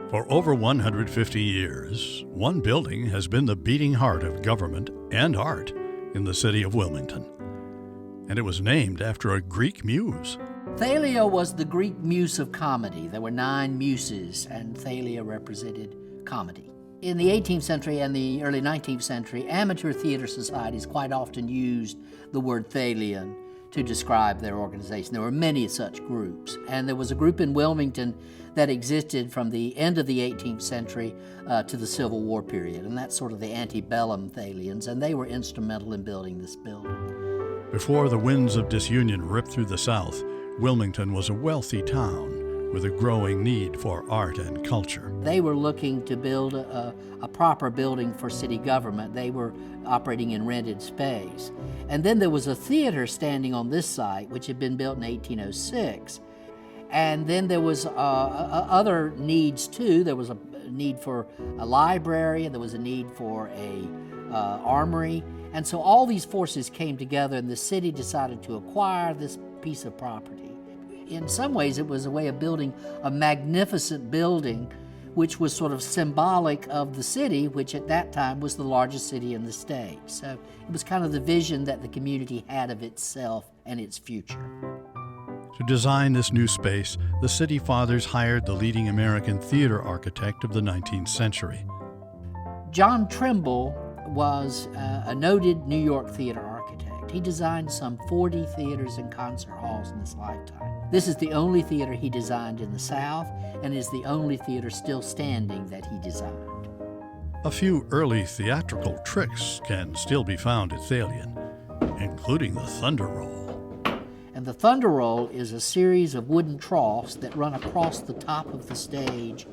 For over 150 years, one building has been the beating heart of government and art in the city of Wilmington. And it was named after a Greek muse. Thalia was the Greek muse of comedy. There were 9 muses, and Thalia represented comedy. In the 18th century and the early 19th century, amateur theater societies quite often used the word Thalian to describe their organization. There were many such groups, and there was a group in Wilmington that existed from the end of the 18th century to the Civil War period, and that's sort of the antebellum Thalians, and they were instrumental in building this building. Before the winds of disunion ripped through the South, Wilmington was a wealthy town with a growing need for art and culture. They were looking to build a proper building for city government. They were operating in rented space. And then there was a theater standing on this site, which had been built in 1806. And then there was other needs too. There was a need for a library, and there was a need for a armory. And so all these forces came together, and the city decided to acquire this piece of property. In some ways, it was a way of building a magnificent building which was sort of symbolic of the city, which at that time was the largest city in the state. So it was kind of the vision that the community had of itself and its future. To design this new space, the city fathers hired the leading American theater architect of the 19th century. John Trimble was a noted New York theater architect. He designed some 40 theaters and concert halls in his lifetime. This is the only theater he designed in the South, and is the only theater still standing that he designed. A few early theatrical tricks can still be found at Thalian, including the thunder roll. And the thunder roll is a series of wooden troughs that run across the top of the stage,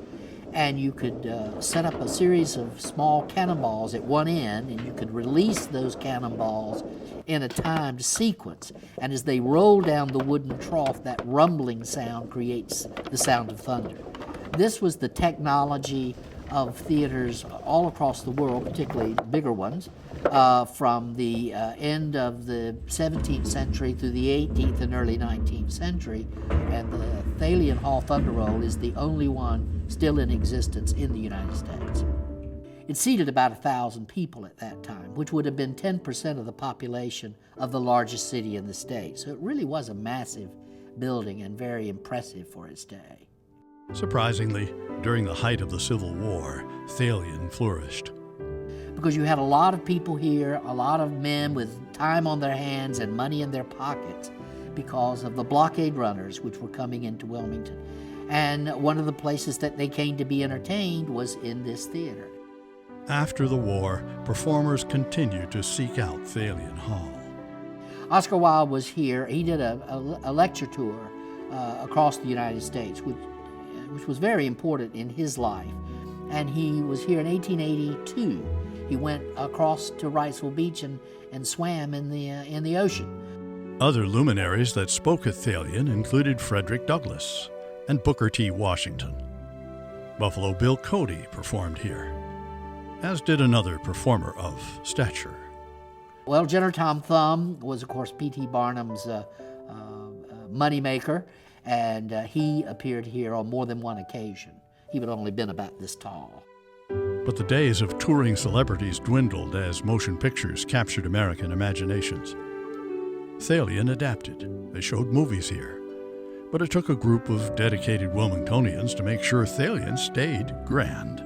and you could set up a series of small cannonballs at one end, and you could release those cannonballs in a timed sequence. And as they roll down the wooden trough, that rumbling sound creates the sound of thunder. This was the technology of theaters all across the world, particularly bigger ones, from the end of the 17th century through the 18th and early 19th century. And the Thalian Hall Thunder Roll is the only one still in existence in the United States. It seated about 1,000 people at that time, which would have been 10% of the population of the largest city in the state. So it really was a massive building and very impressive for its day. Surprisingly, during the height of the Civil War, Thalian flourished. Because you had a lot of people here, a lot of men with time on their hands and money in their pockets because of the blockade runners which were coming into Wilmington. And one of the places that they came to be entertained was in this theater. After the war, performers continued to seek out Thalian Hall. Oscar Wilde was here. He did a lecture tour across the United States, which was very important in his life. And he was here in 1882. He went across to Wrightsville Beach and swam in the ocean. Other luminaries that spoke at Thalian included Frederick Douglass and Booker T. Washington. Buffalo Bill Cody performed here, as did another performer of stature. Well, General Tom Thumb was, of course, P.T. Barnum's moneymaker, and he appeared here on more than one occasion. He would only been about this tall. But the days of touring celebrities dwindled as motion pictures captured American imaginations. Thalian adapted. They showed movies here. But it took a group of dedicated Wilmingtonians to make sure Thalian stayed grand.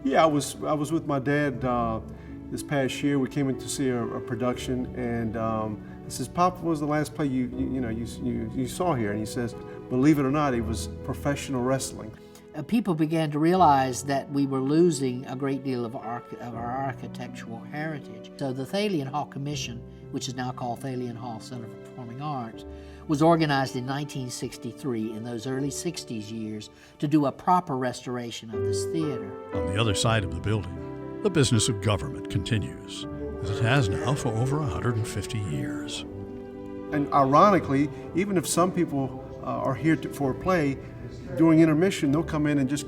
Yeah, I was with my dad this past year. We came in to see a production, and I says, "Pop, what was the last play you saw here?" And he says, believe it or not, it was professional wrestling. People began to realize that we were losing a great deal of our architectural heritage. So the Thalian Hall Commission, which is now called Thalian Hall Center for Performing Arts, was organized in 1963, in those early 60s years, to do a proper restoration of this theater. On the other side of the building, the business of government continues, as it has now for over 150 years. And ironically, even if some people are here for a play, during intermission, they'll come in and just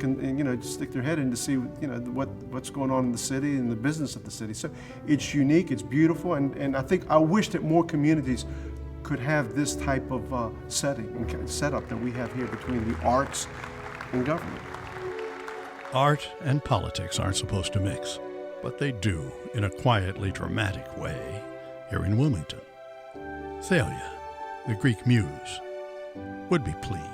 stick their head in to see what's going on in the city and the business of the city. So it's unique, it's beautiful, and I wish that more communities could have this type of setting and setup that we have here between the arts and government. Art and politics aren't supposed to mix, but they do in a quietly dramatic way here in Wilmington. Thalia, the Greek Muse, would be pleased.